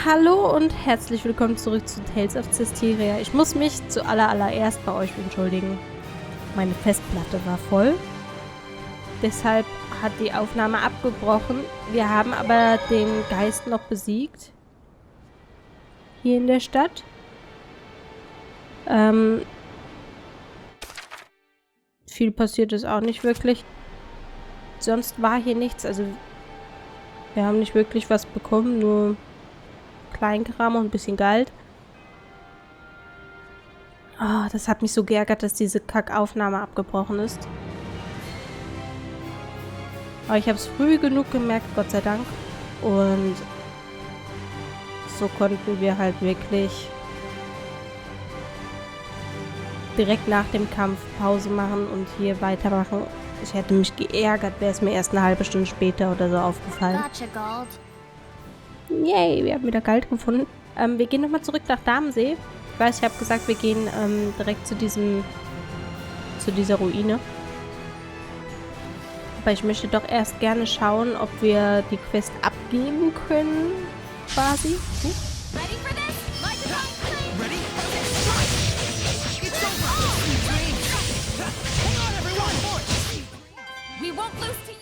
Hallo und herzlich willkommen zurück zu Tales of Zestiria. Ich muss mich zuallererst bei euch entschuldigen. Meine Festplatte war voll. Deshalb hat die Aufnahme abgebrochen. Wir haben aber den Geist noch besiegt. Hier in der Stadt. Viel passiert ist auch nicht wirklich. Sonst war hier nichts. Also wir haben nicht wirklich was bekommen, nur Kleinkram und ein bisschen Geld. Oh, das hat mich so geärgert, dass diese Kackaufnahme abgebrochen ist. Aber ich habe es früh genug gemerkt, Gott sei Dank. Und so konnten wir halt wirklich direkt nach dem Kampf Pause machen und hier weitermachen. Ich hätte mich geärgert, wäre es mir erst eine halbe Stunde später oder so aufgefallen. Gotcha, Gold. Yay, wir haben wieder Gold gefunden. Wir gehen nochmal zurück nach Damensee. Ich weiß, ich habe gesagt, wir gehen direkt zu dieser Ruine. Aber ich möchte doch erst gerne schauen, ob wir die Quest abgeben können, quasi. Ready for this? Microphone, Ready? It's over! Hang on, everyone! we won't lose to you.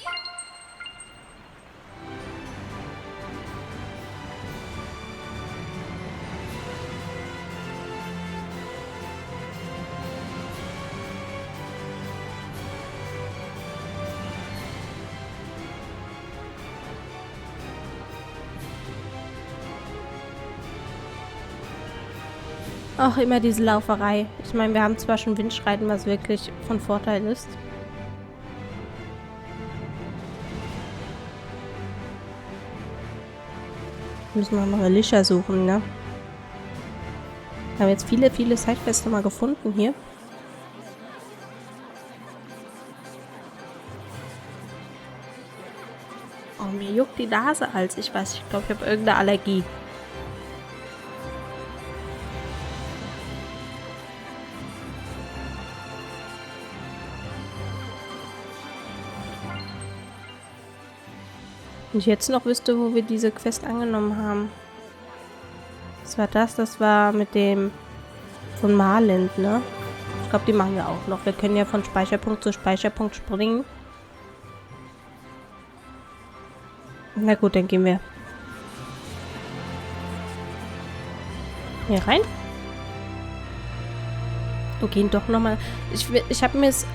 Auch immer diese Lauferei. Ich meine, wir haben zwar schon Windschreiten, was wirklich von Vorteil ist. Müssen wir mal Alicia suchen, ne? Wir haben jetzt viele Sidequests mal gefunden hier. Oh, mir juckt die Nase als ich weiß. Ich glaube, ich habe irgendeine Allergie. Wenn ich jetzt noch wüsste, wo wir diese Quest angenommen haben. Was war das? Das war mit dem von Marlind, ne? Ich glaube, die machen wir auch noch. Wir können ja von Speicherpunkt zu Speicherpunkt springen. Na gut, dann gehen wir hier rein. Wir gehen doch nochmal. Ich habe mir es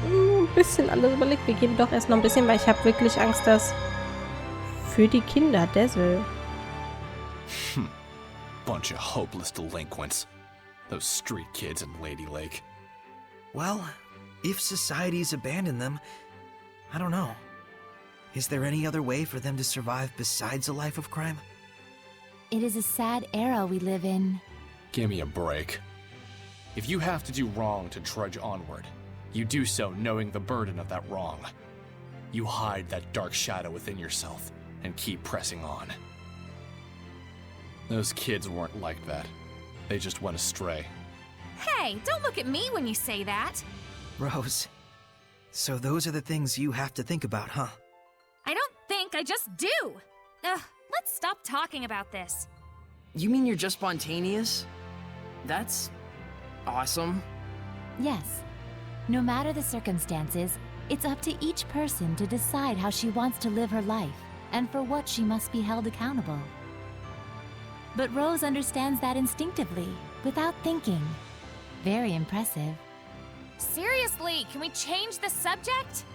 ein bisschen anders überlegt. Wir gehen doch erst noch ein bisschen, weil ich habe wirklich Angst, dass für die Kinder, Dessel. Bunch of hopeless delinquents. Those street kids in Lady Lake. Well, if society's abandoned them, I don't know. Is there any other way for them to survive besides a life of crime? It is a sad era we live in. Give me a break. If you have to do wrong to trudge onward, you do so knowing the burden of that wrong. You hide that dark shadow within yourself and keep pressing on. Those kids weren't like that. They just went astray. Hey, don't look at me when you say that. Rose, so those are the things you have to think about, huh? I don't think, I just do. Ugh, let's stop talking about this. You mean you're just spontaneous? That's awesome. Yes. No matter the circumstances, it's up to each person to decide how she wants to live her life and for what she must be held accountable. But Rose understands that instinctively, without thinking. Very impressive. Seriously, can we change the subject?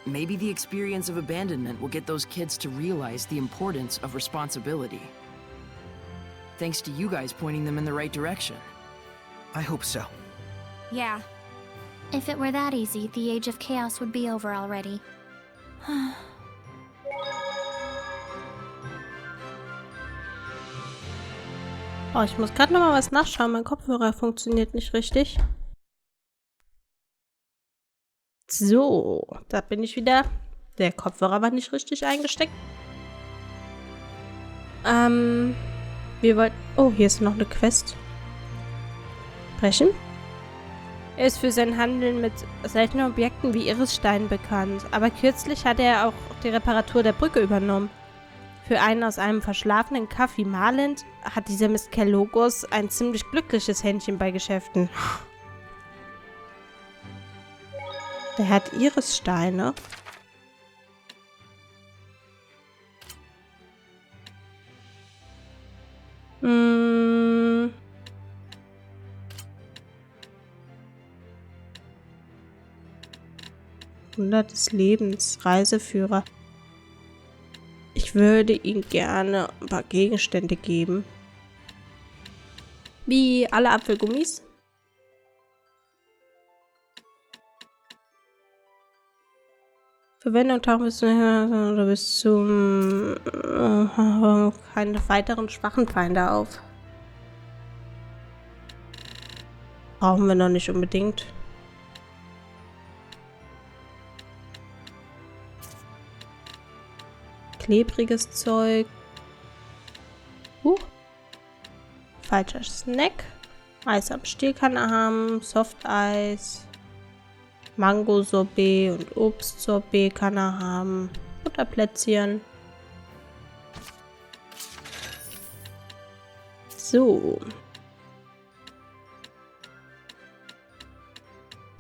Maybe the experience of abandonment will get those kids to realize the importance of responsibility. Thanks to you guys pointing them in the right direction. I hope so. Yeah. If it were that easy, the Age of Chaos would be over already. Oh, ich muss gerade nochmal was nachschauen. Mein Kopfhörer funktioniert nicht richtig. So, da bin ich wieder. Der Kopfhörer war nicht richtig eingesteckt. Wir wollten... Oh, hier ist noch eine Quest. Brechen. Er ist für sein Handeln mit seltenen Objekten wie Irisstein bekannt. Aber kürzlich hat er auch die Reparatur der Brücke übernommen. Für einen aus einem verschlafenen Kaff wie Marland hat dieser Miss Kelogos ein ziemlich glückliches Händchen bei Geschäften. Der hat Irissteine. Wunder des Lebens, Reiseführer. Ich würde ihm gerne ein paar Gegenstände geben. Wie alle Apfelgummis. Verwendung tauchen bis zum keine weiteren schwachen Feinde auf. Brauchen wir noch nicht unbedingt. Klebriges Zeug. Falscher Snack. Eis am Stiel kann er haben. Softeis. Mango-Sorbet und Obstsorbet kann er haben. Butterplätzchen. So.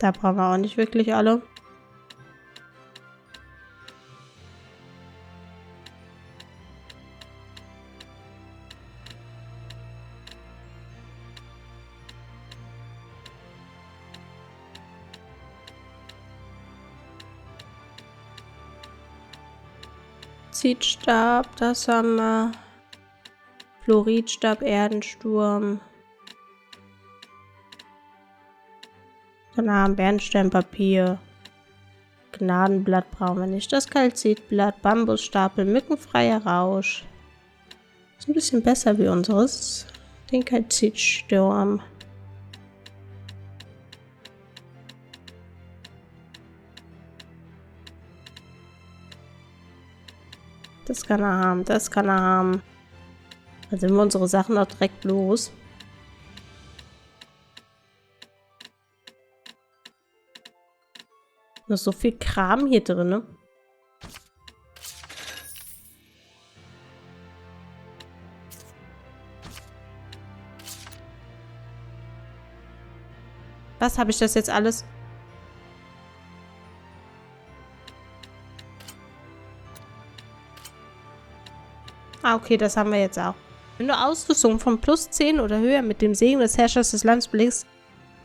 Da brauchen wir auch nicht wirklich alle. Zietstab, das haben wir. Fluoridstab, Erdensturm. Dann haben Bernsteinpapier. Gnadenblatt brauchen wir nicht. Das Kalzitblatt, Bambusstapel, mückenfreier Rausch. Ist ein bisschen besser wie unseres. Den Kalzitsturm. Das kann er haben, das kann er haben. Dann sind wir unsere Sachen auch direkt los. Noch so viel Kram hier drin, ne? Was habe ich das jetzt alles? Ah, okay, das haben wir jetzt auch. Wenn du Ausrüstung von plus 10 oder höher mit dem Segen des Herrschers des Landes belegst,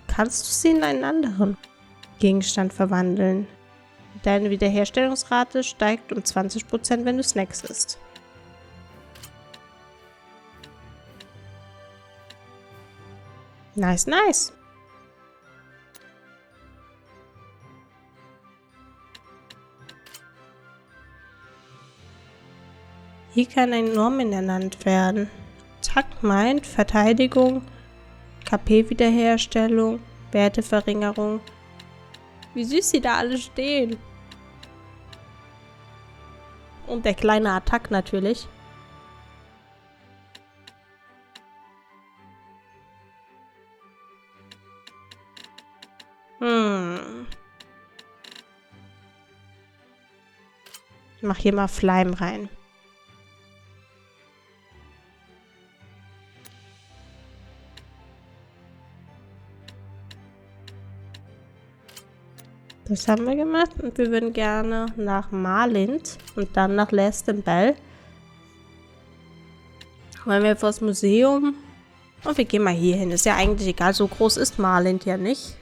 kannst du sie in einen anderen Gegenstand verwandeln. Deine Wiederherstellungsrate steigt um 20%, wenn du Snacks isst. Nice, nice. Hier kann ein Normen ernannt werden. Attack meint Verteidigung, KP-Wiederherstellung, Werteverringerung. Wie süß sie da alle stehen. Und der kleine Attack natürlich. Ich mach hier mal Fleim rein. Das haben wir gemacht und wir würden gerne nach Marland und dann nach Lestonbell. Wollen wir vor das Museum und wir gehen mal hier hin. Ist ja eigentlich egal, so groß ist Marland ja nicht.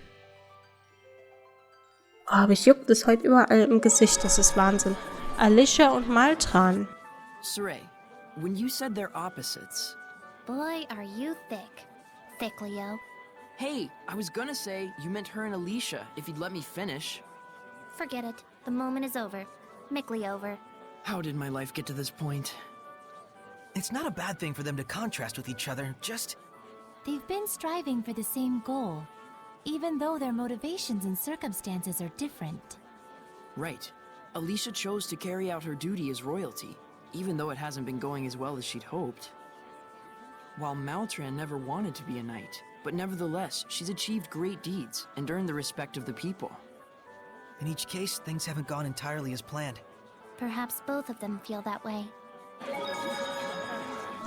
Oh, aber ich juckt es heute überall im Gesicht, das ist Wahnsinn. Alicia und Maltran. Saray, when you said they're opposites... Boy, are you thick. Thick, Leo. Hey, I was gonna say you meant her and Alicia, if you'd let me finish. Forget it. The moment is over. Mickly over. How did my life get to this point? It's not a bad thing for them to contrast with each other, just... They've been striving for the same goal, even though their motivations and circumstances are different. Right. Alicia chose to carry out her duty as royalty, even though it hasn't been going as well as she'd hoped. While Maltran never wanted to be a knight, but nevertheless, she's achieved great deeds and earned the respect of the people. In each case, things haven't gone entirely as planned. Perhaps both of them feel that way.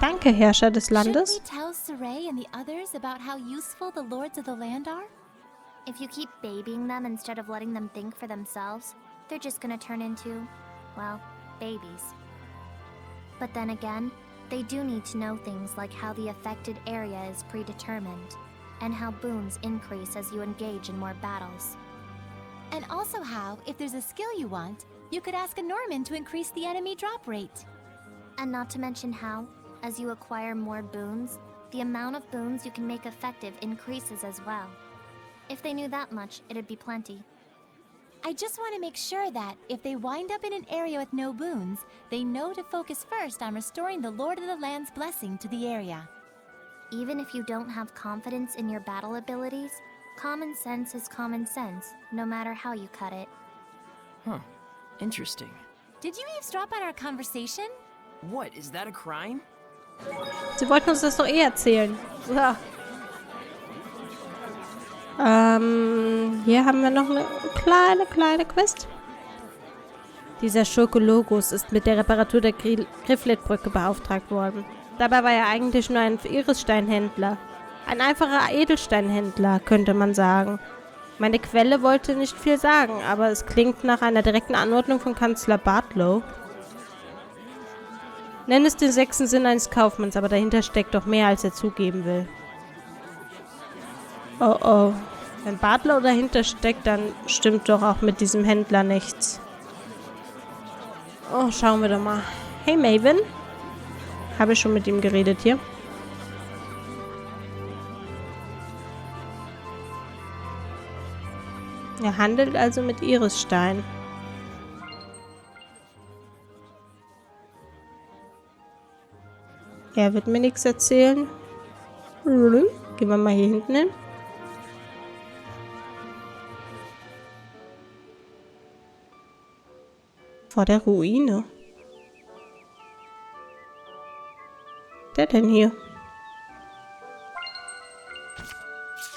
Danke, Herrscher des Landes. Should we tell Saray and the others about how useful the lords of the land are? If you keep babying them instead of letting them think for themselves, they're just gonna turn into, well, babies. But then again, they do need to know things like how the affected area is predetermined, and how boons increase as you engage in more battles. And also how, if there's a skill you want, you could ask a Norman to increase the enemy drop rate. And not to mention how, as you acquire more boons, the amount of boons you can make effective increases as well. If they knew that much, it'd be plenty. I just want to make sure that, if they wind up in an area with no boons, they know to focus first on restoring the Lord of the Land's blessing to the area. Even if you don't have confidence in your battle abilities, common sense is common sense, no matter how you cut it. Huh. Interesting. Did you eavesdrop on our conversation? What, is that a crime? Sie wollten uns das doch eh erzählen. So. Hier haben wir noch eine kleine Quest. Dieser Schurke Logos ist mit der Reparatur der Grifflet-Brücke beauftragt worden. Dabei war er eigentlich nur ein Irissteinhändler. Ein einfacher Edelsteinhändler, könnte man sagen. Meine Quelle wollte nicht viel sagen, aber es klingt nach einer direkten Anordnung von Kanzler Bartlow. Nenn es den 6. Sinn eines Kaufmanns, aber dahinter steckt doch mehr, als er zugeben will. Oh oh. Wenn Bartlow dahinter steckt, dann stimmt doch auch mit diesem Händler nichts. Oh, schauen wir doch mal. Hey Maven. Habe ich schon mit ihm geredet hier? Er handelt also mit Irisstein. Er wird mir nichts erzählen. Gehen wir mal hier hinten hin. Vor der Ruine. Der denn hier?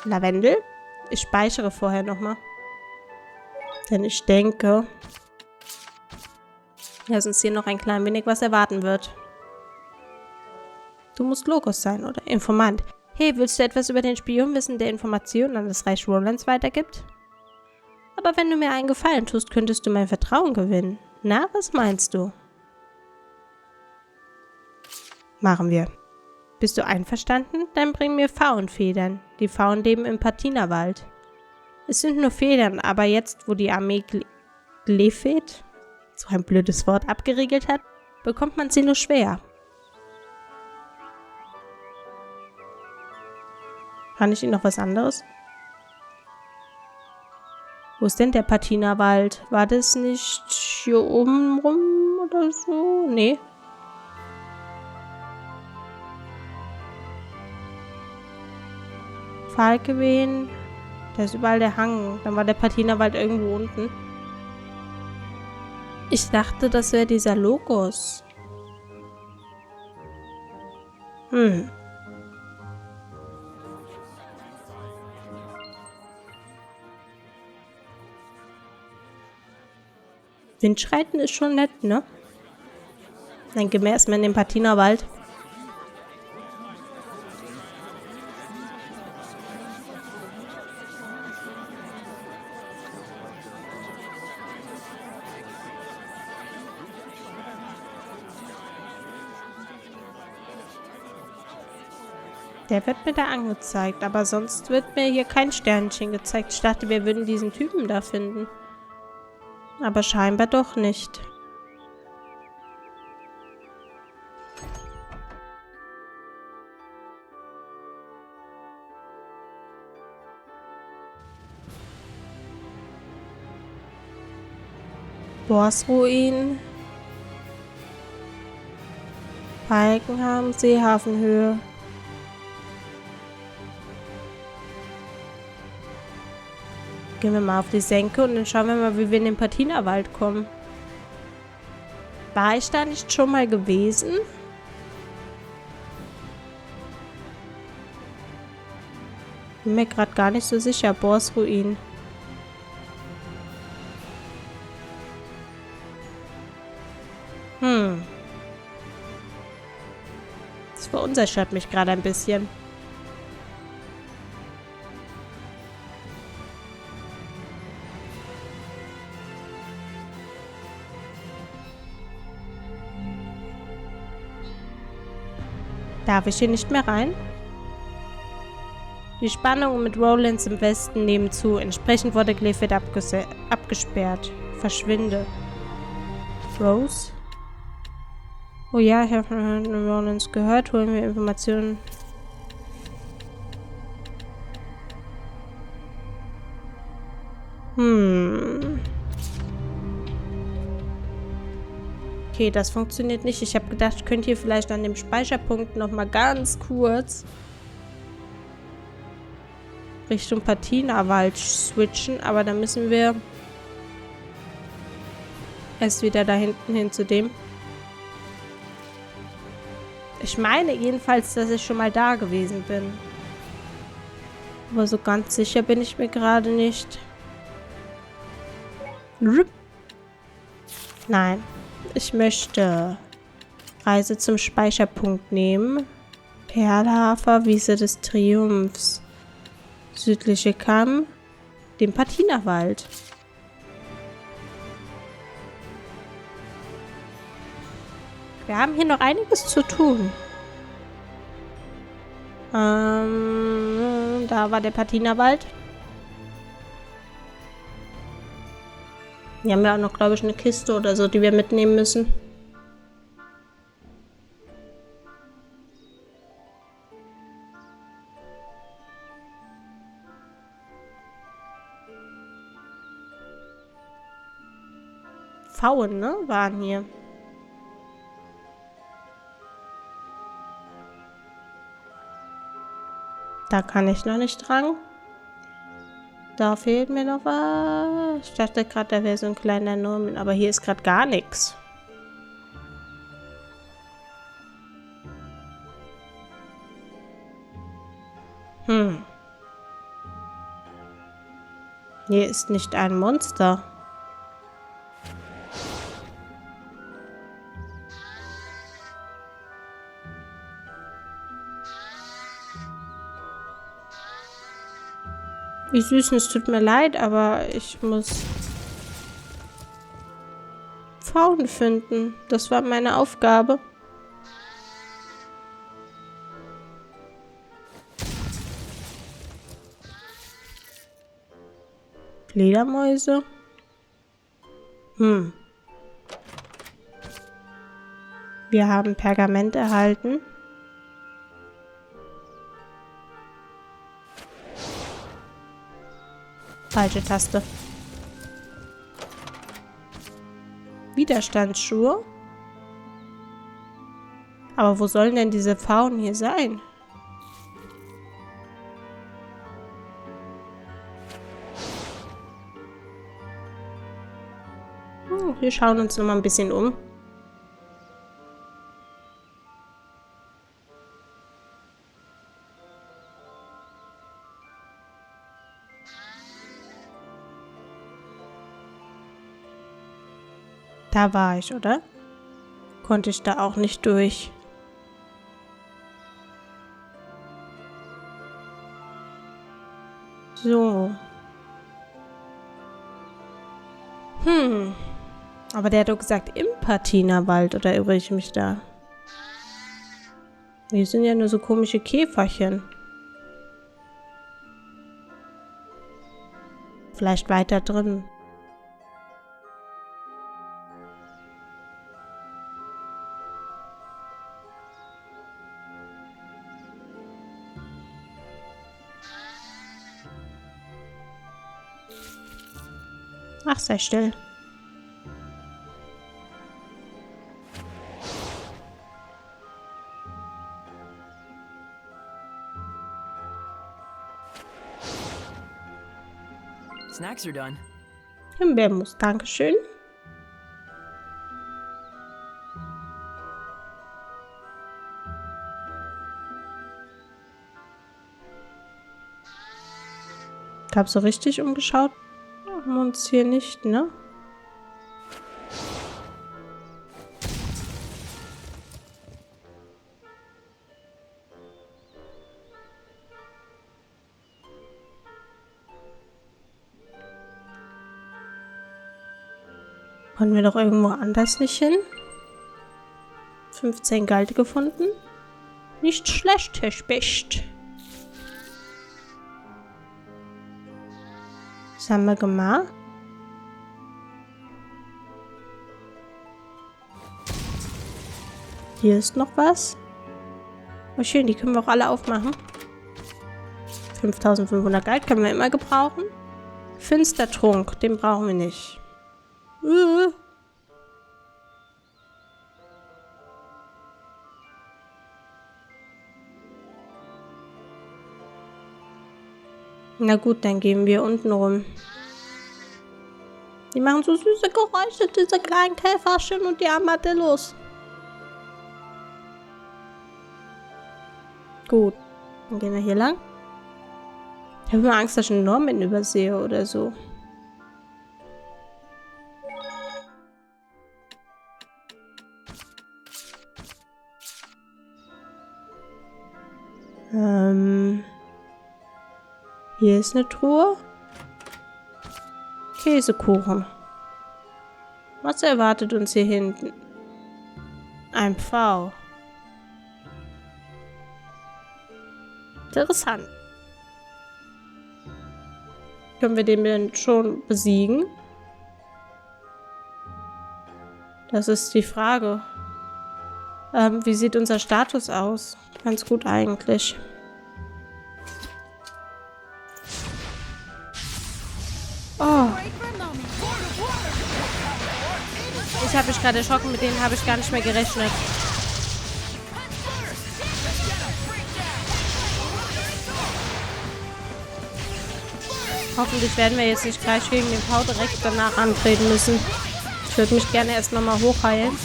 Lavendel? Ich speichere vorher nochmal. Denn ich denke, dass uns hier noch ein klein wenig was erwarten wird. Du musst Logos sein, oder? Informant. Hey, willst du etwas über den Spion wissen, der Informationen an das Reich Rolands weitergibt? Aber wenn du mir einen Gefallen tust, könntest du mein Vertrauen gewinnen. Na, was meinst du? Machen wir. Bist du einverstanden? Dann bring mir Pfauenfedern. Die Pfauen leben im Patinerwald. Es sind nur Federn, aber jetzt, wo die Armee Glefet, so ein blödes Wort, abgeriegelt hat, bekommt man sie nur schwer. Kann ich Ihnen noch was anderes? Wo ist denn der Patinerwald? War das nicht hier oben rum oder so? Nee. Falkewehen. Da ist überall der Hang. Dann war der Patinerwald irgendwo unten. Ich dachte, das wäre dieser Logos. Windschreiten ist schon nett, ne? Dann gehen wir erstmal in den Patinerwald. Der wird mir da angezeigt, aber sonst wird mir hier kein Sternchen gezeigt. Ich dachte, wir würden diesen Typen da finden. Aber scheinbar doch nicht. Borsruin. Falkenham, Seehafenhöhe. Gehen wir mal auf die Senke und dann schauen wir mal, wie wir in den Patinerwald kommen. War ich da nicht schon mal gewesen? Bin mir gerade gar nicht so sicher. Borsruin. Das verunsichert mich gerade ein bisschen. Darf ich hier nicht mehr rein? Die Spannungen mit Rowlands im Westen nehmen zu. Entsprechend wurde Clefairt abgesperrt. Verschwinde. Rose? Oh ja, ich habe von Rowlands gehört. Holen wir Informationen. Okay, das funktioniert nicht. Ich habe gedacht, ich könnte hier vielleicht an dem Speicherpunkt nochmal ganz kurz Richtung Patinawald switchen, aber dann müssen wir erst wieder da hinten hin zu dem. Ich meine jedenfalls, dass ich schon mal da gewesen bin. Aber so ganz sicher bin ich mir gerade nicht. Nein. Ich möchte Reise zum Speicherpunkt nehmen. Perlhafer, Wiese des Triumphs. Südliche Kamm. Den Patinawald. Wir haben hier noch einiges zu tun. Da war der Patinawald. Wir haben ja auch noch, glaube ich, eine Kiste oder so, die wir mitnehmen müssen. Pfauen, ne? Waren hier. Da kann ich noch nicht dran. Da fehlt mir noch was. Ich dachte gerade, da wäre so ein kleiner Norman, aber hier ist gerade gar nichts. Hier ist nicht ein Monster. Wie süß, es tut mir leid, aber ich muss Pfauen finden. Das war meine Aufgabe. Fledermäuse? Wir haben Pergament erhalten. Falsche Taste. Widerstandsschuhe? Aber wo sollen denn diese Pfauen hier sein? Wir schauen uns noch mal ein bisschen um. Da war ich, oder? Konnte ich da auch nicht durch. So. Aber der hat doch gesagt, im Patinawald, oder irre ich mich da? Hier sind ja nur so komische Käferchen. Vielleicht weiter drin. Ach, sei still. Snacks are done. Himbeermus, dankeschön. Ich habe so richtig umgeschaut. Haben wir uns hier nicht, ne? Konnten wir doch irgendwo anders nicht hin? 15 Gold gefunden. Nicht schlecht, Herr Specht. Was haben wir gemacht? Hier ist noch was. Oh schön, die können wir auch alle aufmachen. 5500 Gold können wir immer gebrauchen. Finstertrunk, den brauchen wir nicht. Na gut, dann gehen wir unten rum. Die machen so süße Geräusche, diese kleinen Käferchen und die Armadillos. Gut, dann gehen wir hier lang. Ich habe immer Angst, dass ich einen Norman übersehe oder so. Hier ist eine Truhe. Käsekuchen. Was erwartet uns hier hinten? Ein Pfau. Interessant. Können wir den denn schon besiegen? Das ist die Frage. Wie sieht unser Status aus? Ganz gut eigentlich. Oh. Ich habe mich gerade erschrocken, mit denen habe ich gar nicht mehr gerechnet. Hoffentlich werden wir jetzt nicht gleich gegen den Pau direkt danach antreten müssen. Ich würde mich gerne erst nochmal hochheilen.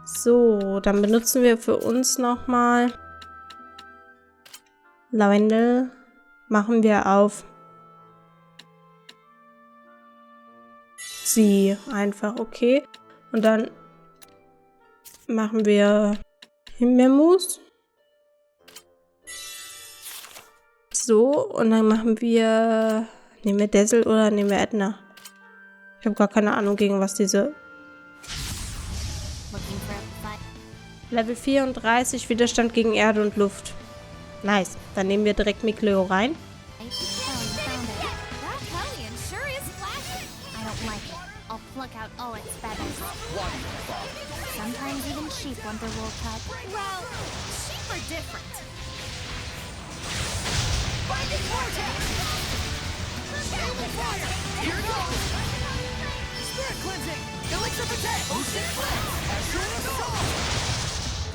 So, dann benutzen wir für uns nochmal Lavendel. Machen wir auf sie einfach, okay. Und dann machen wir Himbeermus. So, und dann machen wir... Nehmen wir Dazzle oder nehmen wir Edna? Ich habe gar keine Ahnung, gegen was diese... Level 34, Widerstand gegen Erde und Luft. Nice. Dann nehmen wir direkt Mikleo rein.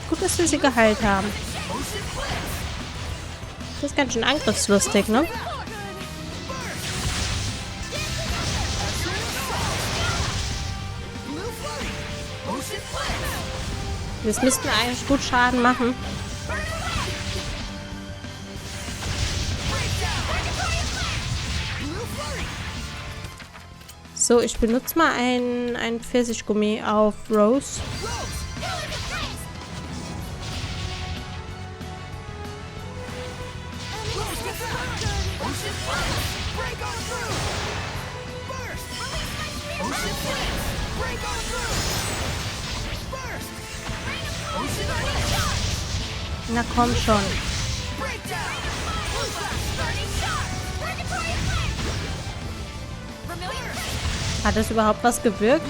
Gut, dass wir sie geheilt haben. Das ist ganz schön angriffslustig, ne? Das müssten eigentlich gut Schaden machen. So, ich benutze mal ein Pfirsichgummi auf Rose. Na komm schon. Hat das überhaupt was gewirkt?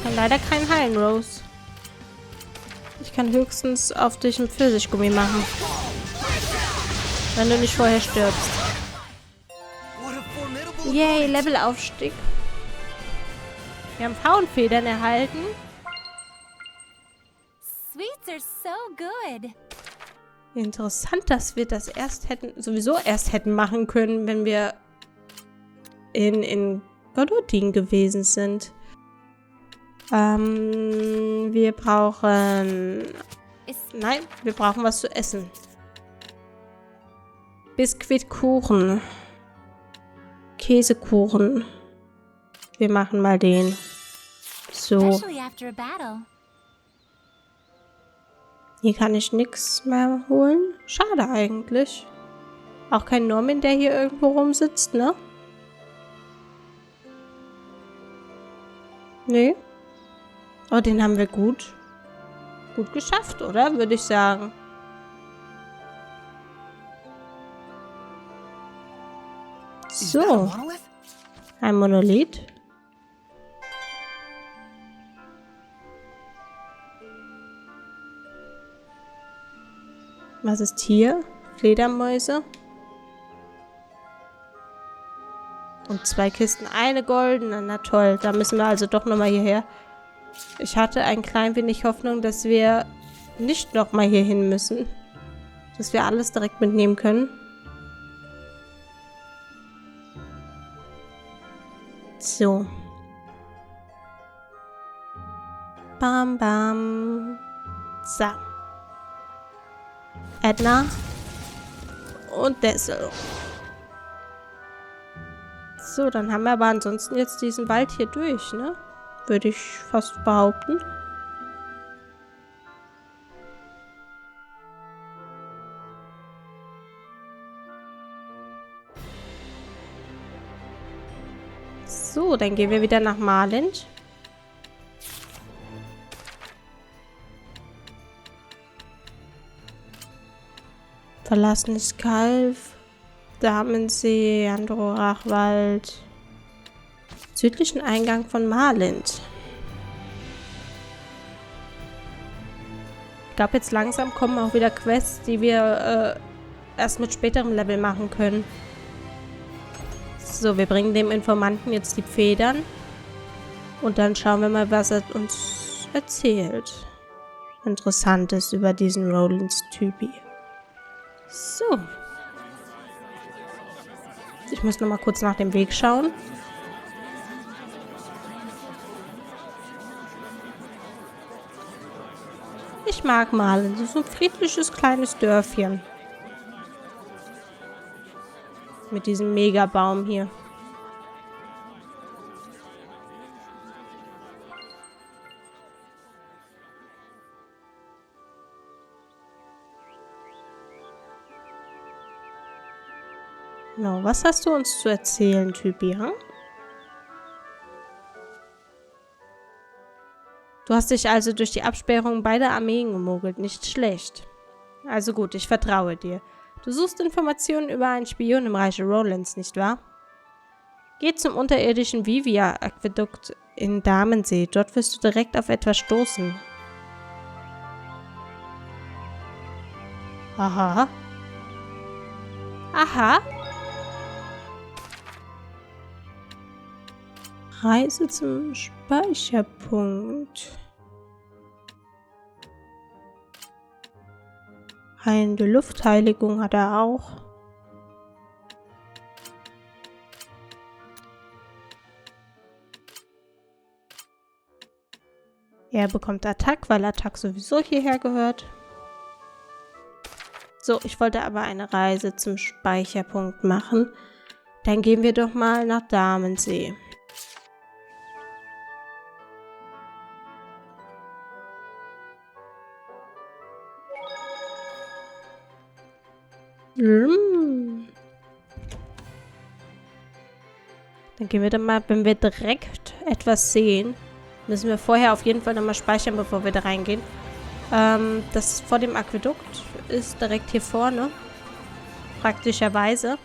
Kann leider kein Heilen, Rose. Ich kann höchstens auf dich ein Pfirsichgummi machen. Wenn du nicht vorher stirbst. Yay, Levelaufstieg. Wir haben Pfauenfedern erhalten. Sweets are so good. Interessant, dass wir das sowieso erst hätten machen können, wenn wir in Gododin gewesen sind. Wir brauchen... Nein, wir brauchen was zu essen. Biskuitkuchen. Käsekuchen. Wir machen mal den. So. Especially after a battle. Hier kann ich nichts mehr holen. Schade eigentlich. Auch kein Norman, der hier irgendwo rumsitzt, ne? Nee. Oh, den haben wir gut geschafft, oder? Würde ich sagen. So. Ein Monolith. Was ist hier? Fledermäuse. Und 2 Kisten. Eine goldene. Na toll. Da müssen wir also doch nochmal hierher. Ich hatte ein klein wenig Hoffnung, dass wir nicht nochmal hier hin müssen. Dass wir alles direkt mitnehmen können. So. Bam, bam. So. Edna. Und Dessel. So, dann haben wir aber ansonsten jetzt diesen Wald hier durch, ne? Würde ich fast behaupten. So, dann gehen wir wieder nach Marlind. Verlassenes Kalf. Damensee, Andorachwald. Südlichen Eingang von Marlind. Ich glaube, jetzt langsam kommen auch wieder Quests, die wir erst mit späterem Level machen können. So, wir bringen dem Informanten jetzt die Federn. Und dann schauen wir mal, was er uns erzählt. Interessantes über diesen Rollins-Typi. So. Ich muss noch mal kurz nach dem Weg schauen. Ich mag Marlind. Das ist ein friedliches kleines Dörfchen. Mit diesem Megabaum hier. No, was hast du uns zu erzählen, Typi, hm? Du hast dich also durch die Absperrung beider Armeen gemogelt. Nicht schlecht. Also gut, ich vertraue dir. Du suchst Informationen über einen Spion im Reiche Rollins, nicht wahr? Geh zum unterirdischen Vivia-Aquädukt in Damensee. Dort wirst du direkt auf etwas stoßen. Aha. Aha. Reise zum Speicherpunkt. Heilende Luftheiligung hat er auch. Er bekommt Attack, weil Attack sowieso hierher gehört. So, ich wollte aber eine Reise zum Speicherpunkt machen. Dann gehen wir doch mal nach Damensee. Dann gehen wir dann mal, wenn wir direkt etwas sehen, müssen wir vorher auf jeden Fall nochmal speichern, bevor wir da reingehen. Das vor dem Aquädukt ist direkt hier vorne. Praktischerweise.